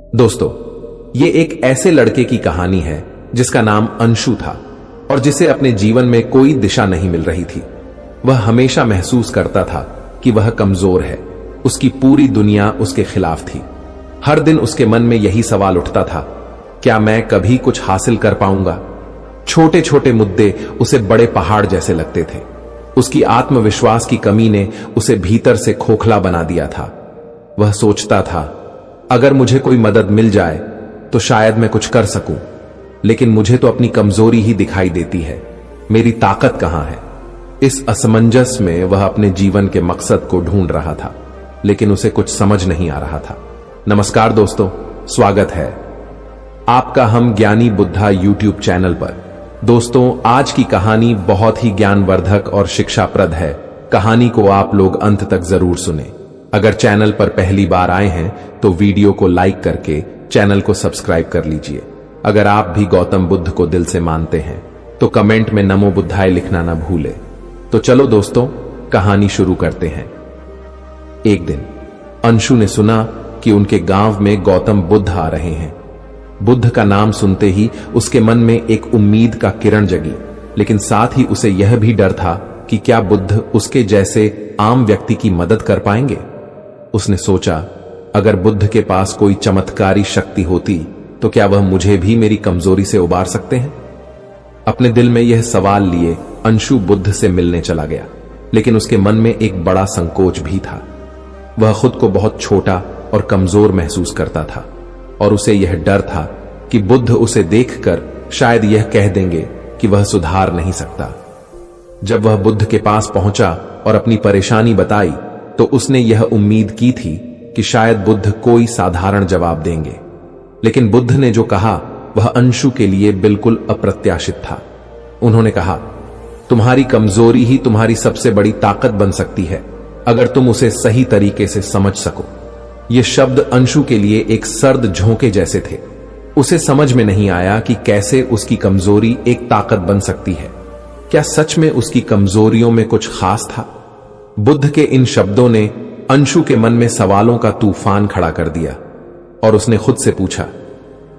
दोस्तों, ये एक ऐसे लड़के की कहानी है जिसका नाम अंशु था और जिसे अपने जीवन में कोई दिशा नहीं मिल रही थी। वह हमेशा महसूस करता था कि वह कमजोर है, उसकी पूरी दुनिया उसके खिलाफ थी। हर दिन उसके मन में यही सवाल उठता था, क्या मैं कभी कुछ हासिल कर पाऊंगा? छोटे छोटे मुद्दे उसे बड़े पहाड़ जैसे लगते थे। उसकी आत्मविश्वास की कमी ने उसे भीतर से खोखला बना दिया था। वह सोचता था, अगर मुझे कोई मदद मिल जाए तो शायद मैं कुछ कर सकूं, लेकिन मुझे तो अपनी कमजोरी ही दिखाई देती है। मेरी ताकत कहां है? इस असमंजस में वह अपने जीवन के मकसद को ढूंढ रहा था, लेकिन उसे कुछ समझ नहीं आ रहा था। नमस्कार दोस्तों, स्वागत है आपका हम ज्ञानी बुद्धा यूट्यूब चैनल पर। दोस्तों, आज की कहानी बहुत ही ज्ञानवर्धक और शिक्षाप्रद है। कहानी को आप लोग अंत तक जरूर सुने। अगर चैनल पर पहली बार आए हैं तो वीडियो को लाइक करके चैनल को सब्सक्राइब कर लीजिए। अगर आप भी गौतम बुद्ध को दिल से मानते हैं तो कमेंट में नमो बुद्धाय लिखना ना भूले। तो चलो दोस्तों, कहानी शुरू करते हैं। एक दिन अंशु ने सुना कि उनके गांव में गौतम बुद्ध आ रहे हैं। बुद्ध का नाम सुनते ही उसके मन में एक उम्मीद का किरण जगी, लेकिन साथ ही उसे यह भी डर था कि क्या बुद्ध उसके जैसे आम व्यक्ति की मदद कर पाएंगे। उसने सोचा, अगर बुद्ध के पास कोई चमत्कारी शक्ति होती तो क्या वह मुझे भी मेरी कमजोरी से उबार सकते हैं? अपने दिल में यह सवाल लिए अंशु बुद्ध से मिलने चला गया, लेकिन उसके मन में एक बड़ा संकोच भी था। वह खुद को बहुत छोटा और कमजोर महसूस करता था और उसे यह डर था कि बुद्ध उसे देखकर शायद यह कह देंगे कि वह सुधार नहीं सकता। जब वह बुद्ध के पास पहुंचा और अपनी परेशानी बताई तो उसने यह उम्मीद की थी कि शायद बुद्ध कोई साधारण जवाब देंगे, लेकिन बुद्ध ने जो कहा वह अंशु के लिए बिल्कुल अप्रत्याशित था। उन्होंने कहा, तुम्हारी कमजोरी ही तुम्हारी सबसे बड़ी ताकत बन सकती है, अगर तुम उसे सही तरीके से समझ सको। ये शब्द अंशु के लिए एक सर्द झोंके जैसे थे। उसे समझ में नहीं आया कि कैसे उसकी कमजोरी एक ताकत बन सकती है। क्या सच में उसकी कमजोरियों में कुछ खास था? बुद्ध के इन शब्दों ने अंशु के मन में सवालों का तूफान खड़ा कर दिया और उसने खुद से पूछा,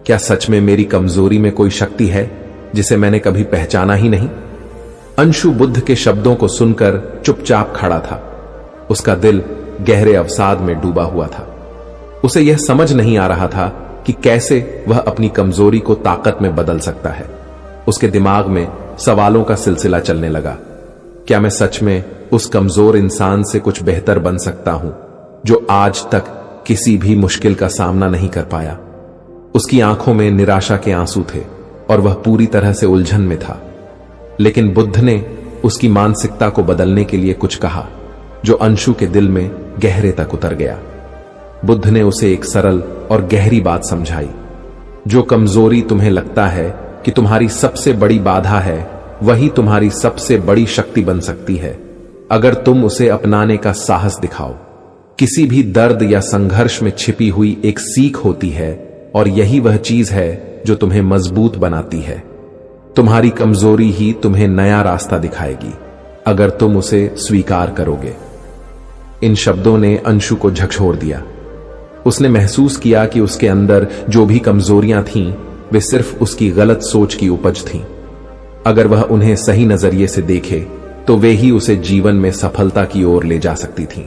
क्या सच में मेरी कमजोरी में कोई शक्ति है जिसे मैंने कभी पहचाना ही नहीं? अंशु बुद्ध के शब्दों को सुनकर चुपचाप खड़ा था। उसका दिल गहरे अवसाद में डूबा हुआ था। उसे यह समझ नहीं आ रहा था कि कैसे वह अपनी कमजोरी को ताकत में बदल सकता है। उसके दिमाग में सवालों का सिलसिला चलने लगा। क्या मैं सच में उस कमजोर इंसान से कुछ बेहतर बन सकता हूं जो आज तक किसी भी मुश्किल का सामना नहीं कर पाया? उसकी आंखों में निराशा के आंसू थे और वह पूरी तरह से उलझन में था। लेकिन बुद्ध ने उसकी मानसिकता को बदलने के लिए कुछ कहा जो अंशु के दिल में गहरे तक उतर गया। बुद्ध ने उसे एक सरल और गहरी बात समझाई, जो कमजोरी तुम्हें लगता है कि तुम्हारी सबसे बड़ी बाधा है, वही तुम्हारी सबसे बड़ी शक्ति बन सकती है, अगर तुम उसे अपनाने का साहस दिखाओ। किसी भी दर्द या संघर्ष में छिपी हुई एक सीख होती है और यही वह चीज है जो तुम्हें मजबूत बनाती है। तुम्हारी कमजोरी ही तुम्हें नया रास्ता दिखाएगी, अगर तुम उसे स्वीकार करोगे। इन शब्दों ने अंशु को झकझोर दिया। उसने महसूस किया कि उसके अंदर जो भी कमजोरियां थीं, वे सिर्फ उसकी गलत सोच की उपज थीं। अगर वह उन्हें सही नजरिए से देखे तो वे ही उसे जीवन में सफलता की ओर ले जा सकती थीं।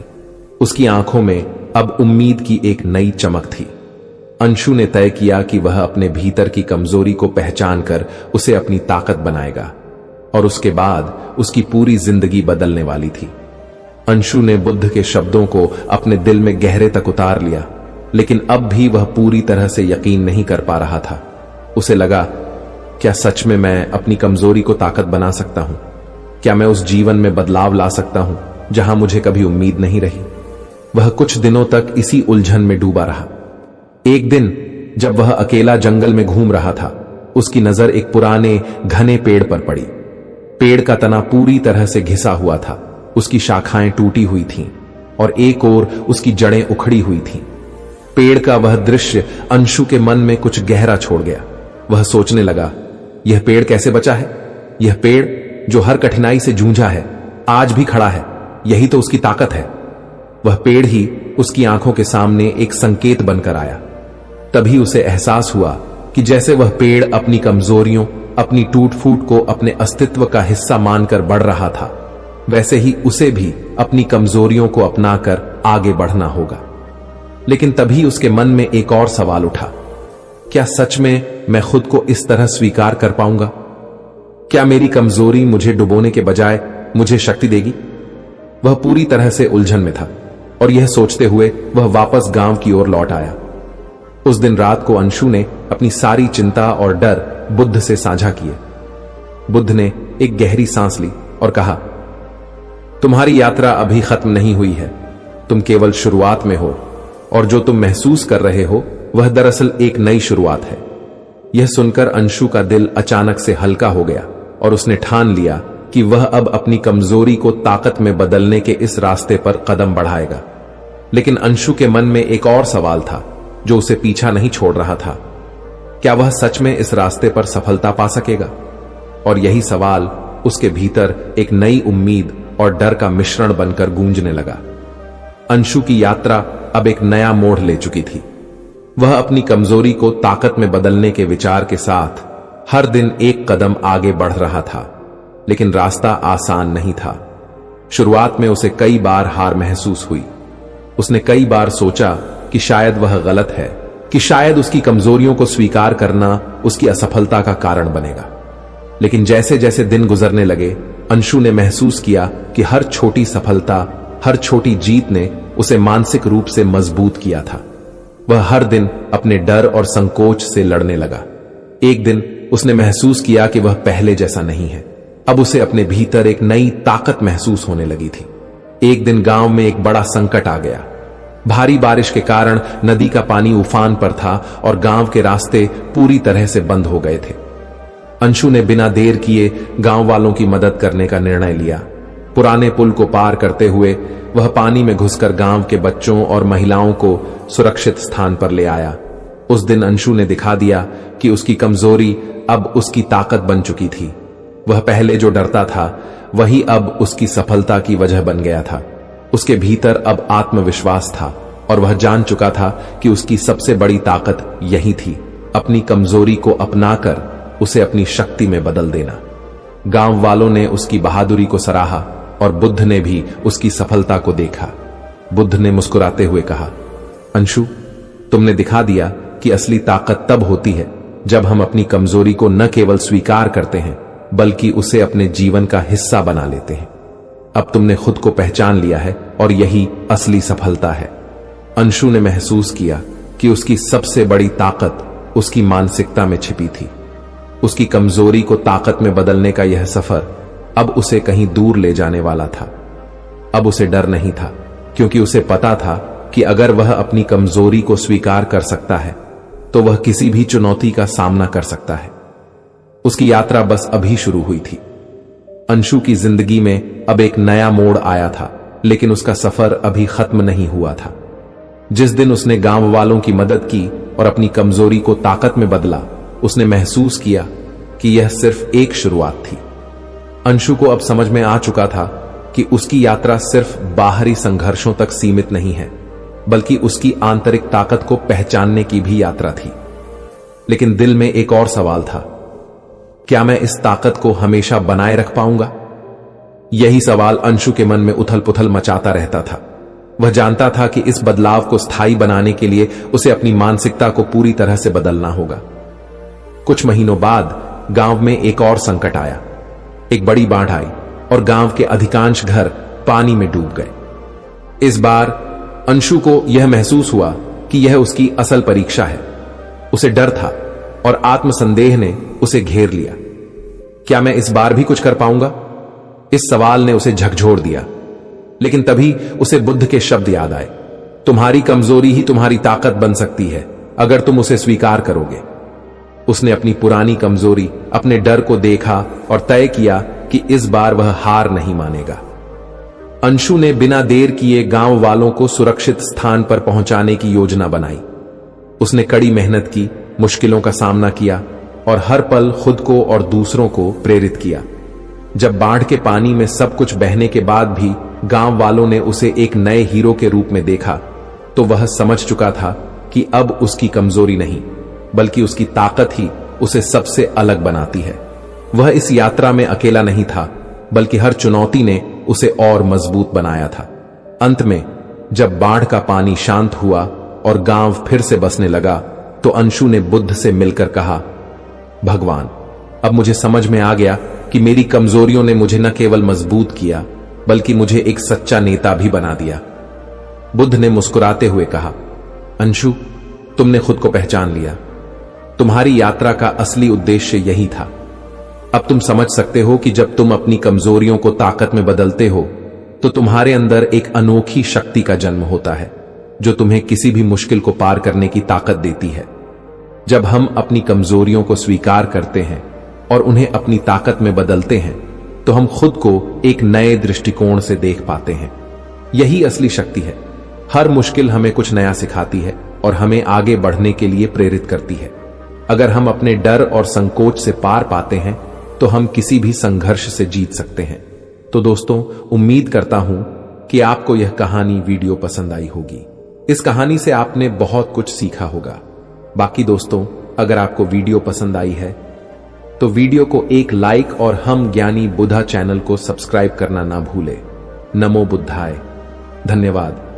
उसकी आंखों में अब उम्मीद की एक नई चमक थी। अंशु ने तय किया कि वह अपने भीतर की कमजोरी को पहचान कर उसे अपनी ताकत बनाएगा और उसके बाद उसकी पूरी जिंदगी बदलने वाली थी। अंशु ने बुद्ध के शब्दों को अपने दिल में गहरे तक उतार लिया, लेकिन अब भी वह पूरी तरह से यकीन नहीं कर पा रहा था। उसे लगा, क्या सच में मैं अपनी कमजोरी को ताकत बना सकता हूं? क्या मैं उस जीवन में बदलाव ला सकता हूं जहां मुझे कभी उम्मीद नहीं रही? वह कुछ दिनों तक इसी उलझन में डूबा रहा। एक दिन जब वह अकेला जंगल में घूम रहा था, उसकी नजर एक पुराने घने पेड़ पर पड़ी। पेड़ का तना पूरी तरह से घिसा हुआ था, उसकी शाखाएं टूटी हुई थीं और एक ओर उसकी जड़ें उखड़ी हुई थीं। पेड़ का वह दृश्य अंशु के मन में कुछ गहरा छोड़ गया। वह सोचने लगा, यह पेड़ कैसे बचा है? यह पेड़ जो हर कठिनाई से जूझा है, आज भी खड़ा है, यही तो उसकी ताकत है। वह पेड़ ही उसकी आंखों के सामने एक संकेत बनकर आया। तभी उसे एहसास हुआ कि जैसे वह पेड़ अपनी कमजोरियों, अपनी टूट फूट को अपने अस्तित्व का हिस्सा मानकर बढ़ रहा था, वैसे ही उसे भी अपनी कमजोरियों को अपनाकर आगे बढ़ना होगा। लेकिन तभी उसके मन में एक और सवाल उठा, क्या सच में मैं खुद को इस तरह स्वीकार कर पाऊंगा? क्या मेरी कमजोरी मुझे डुबोने के बजाय मुझे शक्ति देगी? वह पूरी तरह से उलझन में था और यह सोचते हुए वह वापस गांव की ओर लौट आया। उस दिन रात को अंशु ने अपनी सारी चिंता और डर बुद्ध से साझा किए। बुद्ध ने एक गहरी सांस ली और कहा, तुम्हारी यात्रा अभी खत्म नहीं हुई है, तुम केवल शुरुआत में हो और जो तुम महसूस कर रहे हो वह दरअसल एक नई शुरुआत है। यह सुनकर अंशु का दिल अचानक से हल्का हो गया और उसने ठान लिया कि वह अब अपनी कमजोरी को ताकत में बदलने के इस रास्ते पर कदम बढ़ाएगा। लेकिन अंशु के मन में एक और सवाल था जो उसे पीछा नहीं छोड़ रहा था, क्या वह सच में इस रास्ते पर सफलता पा सकेगा? और यही सवाल उसके भीतर एक नई उम्मीद और डर का मिश्रण बनकर गूंजने लगा। अंशु की यात्रा अब एक नया मोड़ ले चुकी थी। वह अपनी कमजोरी को ताकत में बदलने के विचार के साथ हर दिन एक कदम आगे बढ़ रहा था, लेकिन रास्ता आसान नहीं था। शुरुआत में उसे कई बार हार महसूस हुई। उसने कई बार सोचा कि शायद वह गलत है, कि शायद उसकी कमजोरियों को स्वीकार करना उसकी असफलता का कारण बनेगा। लेकिन जैसे जैसे दिन गुजरने लगे, अंशु ने महसूस किया कि हर छोटी सफलता, हर छोटी जीत ने उसे मानसिक रूप से मजबूत किया था। वह हर दिन अपने डर और संकोच से लड़ने लगा। एक दिन उसने महसूस किया कि वह पहले जैसा नहीं है। अब उसे अपने भीतर एक नई ताकत महसूस होने लगी थी। एक दिन गांव में एक बड़ा संकट आ गया। भारी बारिश के कारण नदी का पानी उफान पर था और गांव के रास्ते पूरी तरह से बंद हो गए थे। अंशु ने बिना देर किए गांव वालों की मदद करने का निर्णय लिया। पुराने पुल को पार करते हुए वह पानी में घुसकर गांव के बच्चों और महिलाओं को सुरक्षित स्थान पर ले आया। उस दिन अंशु ने दिखा दिया कि उसकी कमजोरी अब उसकी ताकत बन चुकी थी। वह पहले जो डरता था वही अब उसकी सफलता की वजह बन गया था। उसके भीतर अब आत्मविश्वास था और वह जान चुका था कि उसकी सबसे बड़ी ताकत यही थी, अपनी कमजोरी को अपनाकर उसे अपनी शक्ति में बदल देना। गांव वालों ने उसकी बहादुरी को सराहा और बुद्ध ने भी उसकी सफलता को देखा। बुद्ध ने मुस्कुराते हुए कहा, अंशु, तुमने दिखा दिया कि असली ताकत तब होती है जब हम अपनी कमजोरी को न केवल स्वीकार करते हैं बल्कि उसे अपने जीवन का हिस्सा बना लेते हैं। अब तुमने खुद को पहचान लिया है और यही असली सफलता है। अंशु ने महसूस किया कि उसकी सबसे बड़ी ताकत उसकी मानसिकता में छिपी थी। उसकी कमजोरी को ताकत में बदलने का यह सफर अब उसे कहीं दूर ले जाने वाला था। अब उसे डर नहीं था, क्योंकि उसे पता था कि अगर वह अपनी कमजोरी को स्वीकार कर सकता है तो वह किसी भी चुनौती का सामना कर सकता है। उसकी यात्रा बस अभी शुरू हुई थी। अंशु की जिंदगी में अब एक नया मोड़ आया था, लेकिन उसका सफर अभी खत्म नहीं हुआ था। जिस दिन उसने गांव वालों की मदद की और अपनी कमजोरी को ताकत में बदला, उसने महसूस किया कि यह सिर्फ एक शुरुआत थी। अंशु को अब समझ में आ चुका था कि उसकी यात्रा सिर्फ बाहरी संघर्षों तक सीमित नहीं है, बल्कि उसकी आंतरिक ताकत को पहचानने की भी यात्रा थी। लेकिन दिल में एक और सवाल था, क्या मैं इस ताकत को हमेशा बनाए रख पाऊंगा? यही सवाल अंशु के मन में उथल पुथल मचाता रहता था। वह जानता था कि इस बदलाव को स्थायी बनाने के लिए उसे अपनी मानसिकता को पूरी तरह से बदलना होगा। कुछ महीनों बाद गांव में एक और संकट आया। एक बड़ी बाढ़ आई और गांव के अधिकांश घर पानी में डूब गए। इस बार अंशु को यह महसूस हुआ कि यह उसकी असल परीक्षा है। उसे डर था और आत्मसंदेह ने उसे घेर लिया। क्या मैं इस बार भी कुछ कर पाऊंगा? इस सवाल ने उसे झकझोर दिया। लेकिन तभी उसे बुद्ध के शब्द याद आए, तुम्हारी कमजोरी ही तुम्हारी ताकत बन सकती है अगर तुम उसे स्वीकार करोगे। उसने अपनी पुरानी कमजोरी, अपने डर को देखा और तय किया कि इस बार वह हार नहीं मानेगा। अंशु ने बिना देर किए गांव वालों को सुरक्षित स्थान पर पहुंचाने की योजना बनाई। उसने कड़ी मेहनत की, मुश्किलों का सामना किया और हर पल खुद को और दूसरों को प्रेरित किया। जब बाढ़ के पानी में सब कुछ बहने के बाद भी गांव वालों ने उसे एक नए हीरो के रूप में देखा, तो वह समझ चुका था कि अब उसकी कमजोरी नहीं बल्कि उसकी ताकत ही उसे सबसे अलग बनाती है। वह इस यात्रा में अकेला नहीं था, बल्कि हर चुनौती ने उसे और मजबूत बनाया था। अंत में जब बाढ़ का पानी शांत हुआ और गांव फिर से बसने लगा, तो अंशु ने बुद्ध से मिलकर कहा, भगवान, अब मुझे समझ में आ गया कि मेरी कमजोरियों ने मुझे न केवल मजबूत किया बल्कि मुझे एक सच्चा नेता भी बना दिया। बुद्ध ने मुस्कुराते हुए कहा, अंशु, तुमने खुद को पहचान लिया। तुम्हारी यात्रा का असली उद्देश्य यही था। अब तुम समझ सकते हो कि जब तुम अपनी कमजोरियों को ताकत में बदलते हो तो तुम्हारे अंदर एक अनोखी शक्ति का जन्म होता है जो तुम्हें किसी भी मुश्किल को पार करने की ताकत देती है। जब हम अपनी कमजोरियों को स्वीकार करते हैं और उन्हें अपनी ताकत में बदलते हैं तो हम खुद को एक नए दृष्टिकोण से देख पाते हैं। यही असली शक्ति है। हर मुश्किल हमें कुछ नया सिखाती है और हमें आगे बढ़ने के लिए प्रेरित करती है। अगर हम अपने डर और संकोच से पार पाते हैं तो हम किसी भी संघर्ष से जीत सकते हैं। तो दोस्तों, उम्मीद करता हूं कि आपको यह कहानी वीडियो पसंद आई होगी। इस कहानी से आपने बहुत कुछ सीखा होगा। बाकी दोस्तों, अगर आपको वीडियो पसंद आई है तो वीडियो को एक लाइक और हम ज्ञानी बुद्धा चैनल को सब्सक्राइब करना ना भूले। नमो बुद्धाय। धन्यवाद।